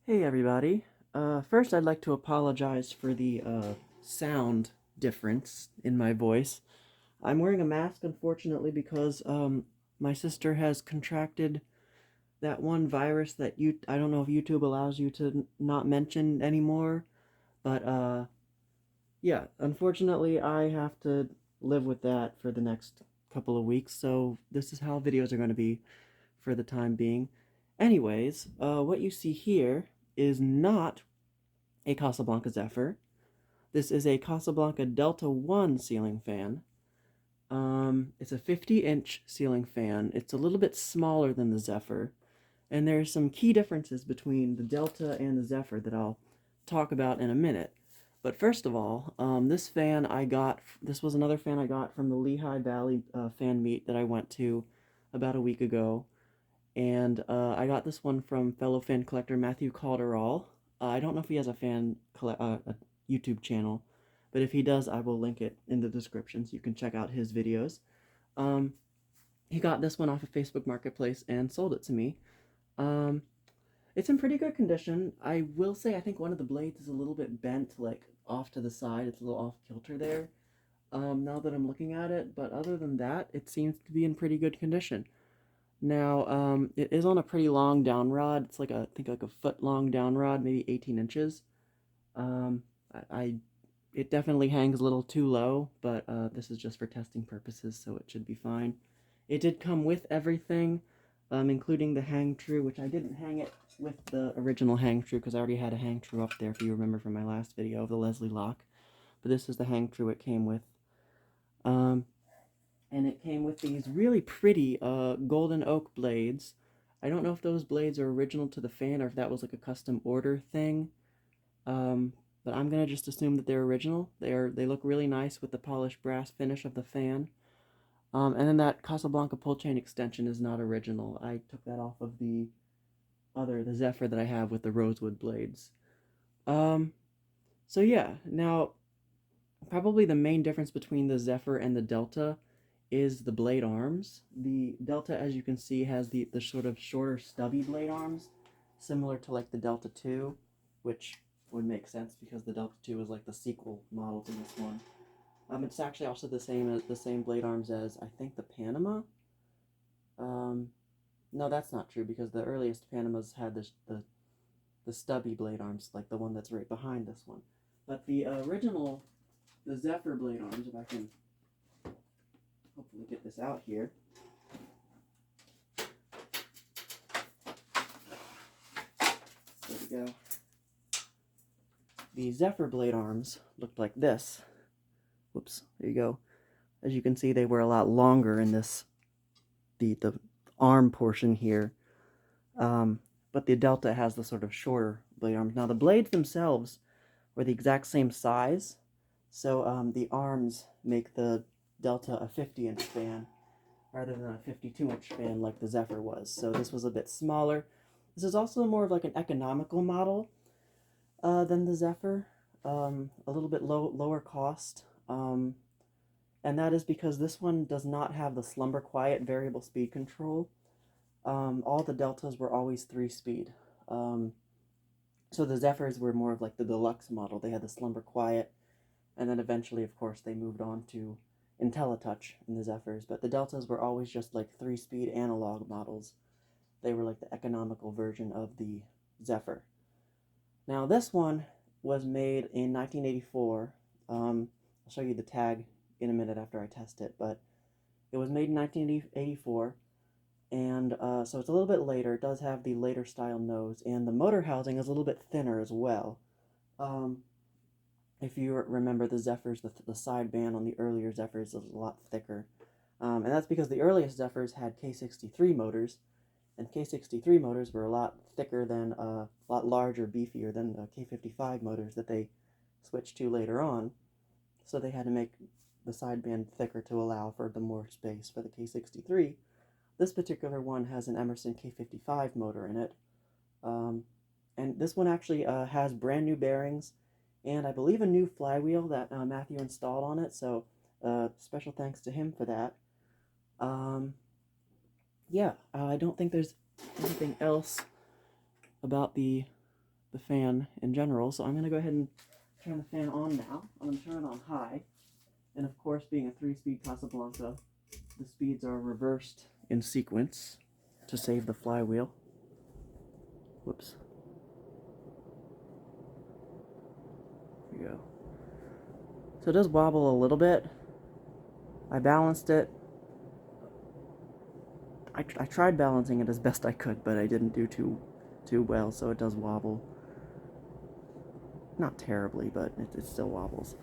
Hey everybody. First I'd like to apologize for the sound difference in my voice. I'm wearing a mask unfortunately because my sister has contracted that one virus that I don't know if YouTube allows you to not mention anymore, but yeah, unfortunately I have to live with that for the next couple of weeks, so this is how videos are going to be for the time being. Anyways, what you see here is not a Casablanca Zephyr. This is a Casablanca Delta 1 ceiling fan. It's a 50-inch ceiling fan. It's a little bit smaller than the Zephyr, and there's some key differences between the Delta and the Zephyr that I'll talk about in a minute. But first of all, this was another fan I got from the Lehigh Valley fan meet that I went to about a week ago. And I got this one from fellow fan collector Matthew Calderall. I don't know if he has a YouTube channel, but if he does, I will link it in the description so you can check out his videos. Um, he got this one off of Facebook Marketplace and sold it to me. Um, it's in pretty good condition. I will say I think one of the blades is a little bit bent, like off to the side. It's a little off kilter there. Now that I'm looking at it, but other than that, it seems to be in pretty good condition. Now, it is on a pretty long down rod. It's like I think like a foot long down rod, maybe 18 inches. Um, it definitely hangs a little too low, but this is just for testing purposes, so it should be fine. It did come with everything, including the hang true, which I didn't hang it with the original hang true because I already had a hang true up there, if you remember from my last video of the Leslie lock. But this is the hang true it came with. Um, and it came with these really pretty golden oak blades. I don't know if those blades are original to the fan or if that was like a custom order thing, but I'm gonna just assume that they're original. They look really nice with the polished brass finish of the fan. And then that Casablanca pull chain extension is not original. I took that off of the Zephyr that I have with the rosewood blades. Um, so yeah, now probably the main difference between the Zephyr and the Delta is the blade arms. The Delta, as you can see, has the sort of shorter stubby blade arms, similar to like the Delta 2, which would make sense because the Delta 2 is like the sequel model to this one. It's actually also the same blade arms as I think the Panama. Um, no, that's not true because the earliest Panamas had the stubby blade arms, like the one that's right behind this one. But the original, the Zephyr blade arms, if I can hopefully get this out here. There we go. The Zephyr blade arms looked like this. Whoops, there you go. As you can see, they were a lot longer in the arm portion here. But the Delta has the sort of shorter blade arms. Now, the blades themselves were the exact same size, so the arms make the Delta a 50-inch fan rather than a 52-inch fan like the Zephyr was. So this was a bit smaller. This is also more of like an economical model than the Zephyr, a little bit lower cost, and that is because this one does not have the slumber quiet variable speed control. All the Deltas were always 3-speed. So the Zephyrs were more of like the deluxe model. They had the slumber quiet, and then eventually, of course, they moved on to IntelliTouch in the Zephyrs, but the Deltas were always just like 3-speed analog models. They were like the economical version of the Zephyr. Now this one was made in 1984. I'll show you the tag in a minute after I test it, but it was made in 1984, and so it's a little bit later. It does have the later style nose, and the motor housing is a little bit thinner as well. If you remember the Zephyrs, the sideband on the earlier Zephyrs is a lot thicker. And that's because the earliest Zephyrs had K63 motors, and K63 motors were a lot thicker than, a lot larger, beefier than K55 motors that they switched to later on. So they had to make the sideband thicker to allow for the more space for the K63. This particular one has an Emerson K55 motor in it. And this one actually has brand new bearings and I believe a new flywheel that Matthew installed on it, so special thanks to him for that. Yeah, I don't think there's anything else about the the fan in general. So I'm going to go ahead and turn the fan on now. I'm going to turn it on high. And of course, being a 3-speed Casablanca, the speeds are reversed in sequence to save the flywheel. Whoops. There we go. So it does wobble a little bit. I balanced it. I tried balancing it as best I could, but I didn't do too well, so it does wobble. Not terribly, but it still wobbles.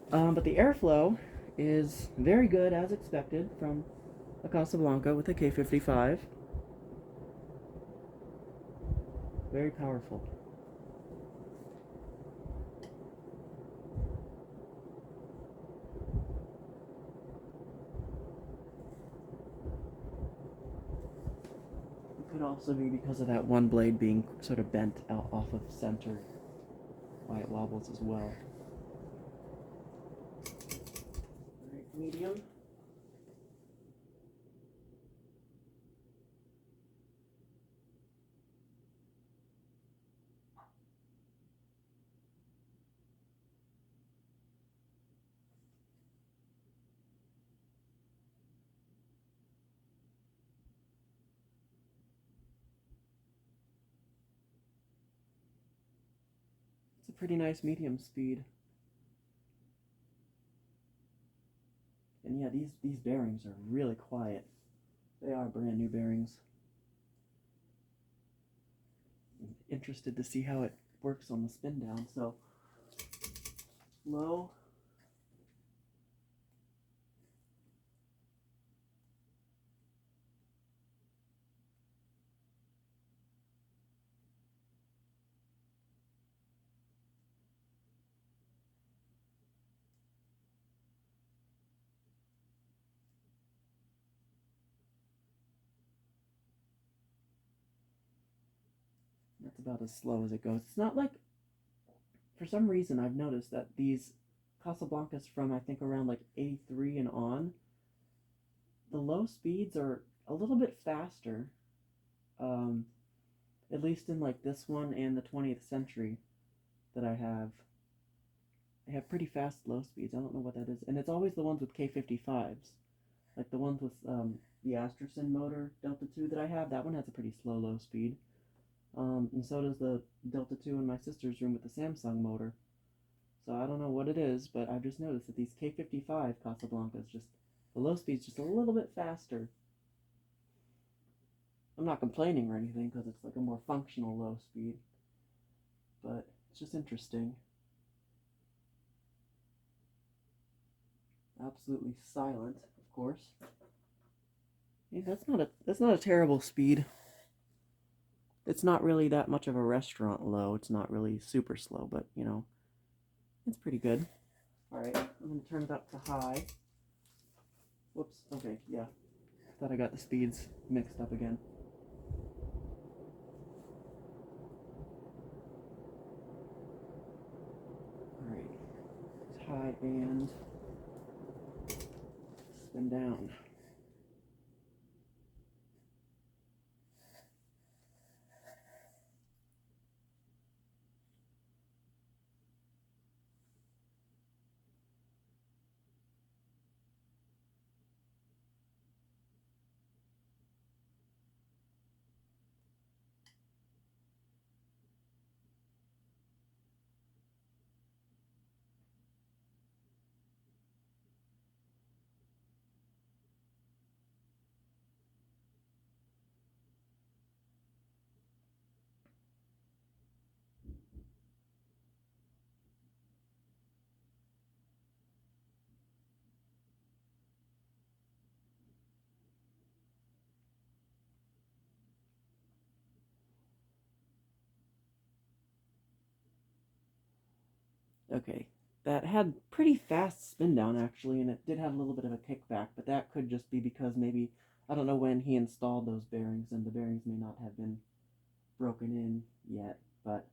But the airflow is very good, as expected, from a Casablanca with a K55. Very powerful. It could also be because of that one blade being sort of bent out off of center, why it wobbles as well. Alright, medium. It's a pretty nice medium speed. And yeah, these bearings are really quiet. They are brand new bearings. I'm interested to see how it works on the Spindown. So low. That's about as slow as it goes. It's not like, for some reason I've noticed that these Casablancas from I think around like 83 and on, the low speeds are a little bit faster, at least in like this one and the 20th century that I have. They have pretty fast low speeds. I don't know what that is. And it's always the ones with K55s. Like the ones with the Astrosyn motor Delta 2 that I have, that one has a pretty slow low speed. And so does the Delta 2 in my sister's room with the Samsung motor. So I don't know what it is, but I've just noticed that these K55 Casablancas, just the low speed's just a little bit faster. I'm not complaining or anything because it's like a more functional low speed, but it's just interesting. Absolutely silent, of course. Hey, that's not a terrible speed. It's not really that much of a restaurant low. It's not really super slow, but you know, it's pretty good. Alright, I'm gonna turn it up to high. Whoops, okay, yeah. Thought I got the speeds mixed up again. Alright, it's high and spin down. Okay, that had pretty fast spin down actually, and it did have a little bit of a kickback, but that could just be because maybe, I don't know when he installed those bearings, and the bearings may not have been broken in yet, but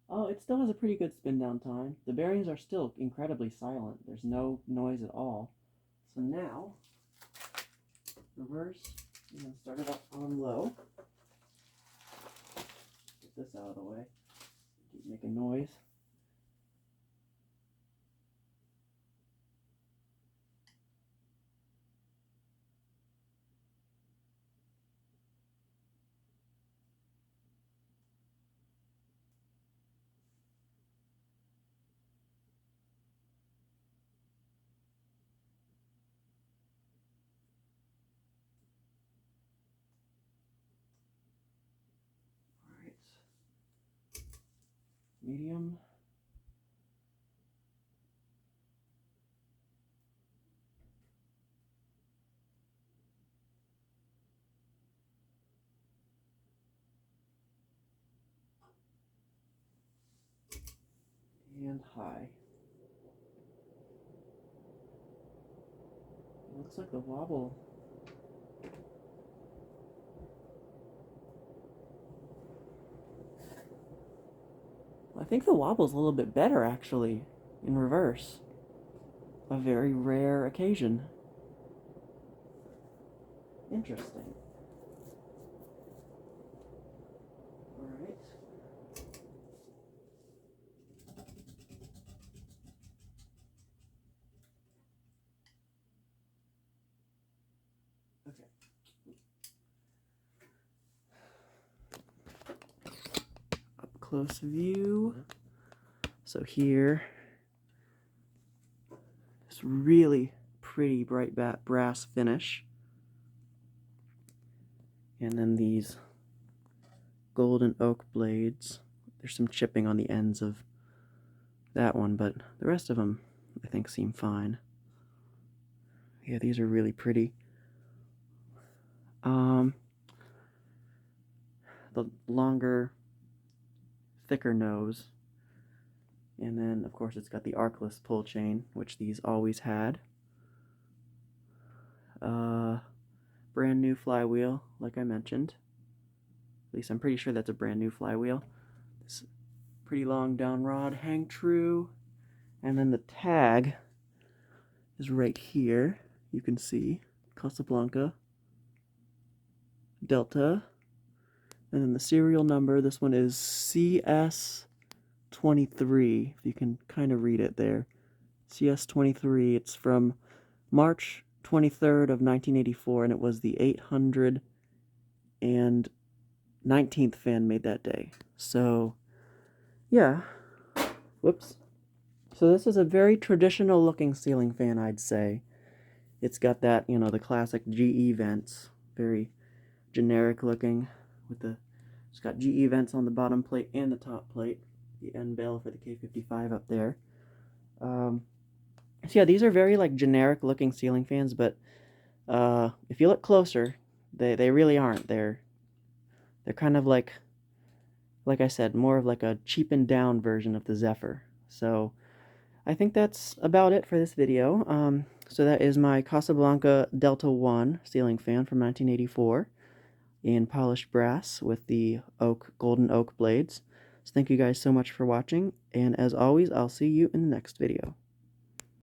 oh, it still has a pretty good spin down time. The bearings are still incredibly silent. There's no noise at all. So now, reverse, I'm going to start it up on low. this out of the way. Keep making noise. Medium. And high. It looks like the wobble. I think the wobble's a little bit better actually, in reverse. A very rare occasion. Interesting. Alright. Okay. Up close view. So here, this really pretty bright brass finish. And then these golden oak blades. There's some chipping on the ends of that one, but the rest of them I think seem fine. Yeah, these are really pretty. The longer, thicker nose. And then, of course, it's got the arcless pull chain, which these always had. Brand new flywheel, like I mentioned. At least I'm pretty sure that's a brand new flywheel. This pretty long down rod, hang true. And then the tag is right here. You can see Casablanca, Delta, and then the serial number. This one is CS23, if you can kind of read it there. CS23, it's from March 23rd of 1984, and it was the 819th fan made that day. So, yeah. Whoops. So this is a very traditional looking ceiling fan, I'd say. It's got that, you know, the classic GE vents, very generic looking, with the, it's got GE vents on the bottom plate and the top plate, the end bell for the K55 up there. So yeah, these are very like generic looking ceiling fans, but if you look closer, they really aren't. They're kind of like I said, more of like a cheapened down version of the Zephyr. So I think that's about it for this video. So that is my Casablanca Delta 1 ceiling fan from 1984 in polished brass with the golden oak blades. So thank you guys so much for watching, and as always, I'll see you in the next video.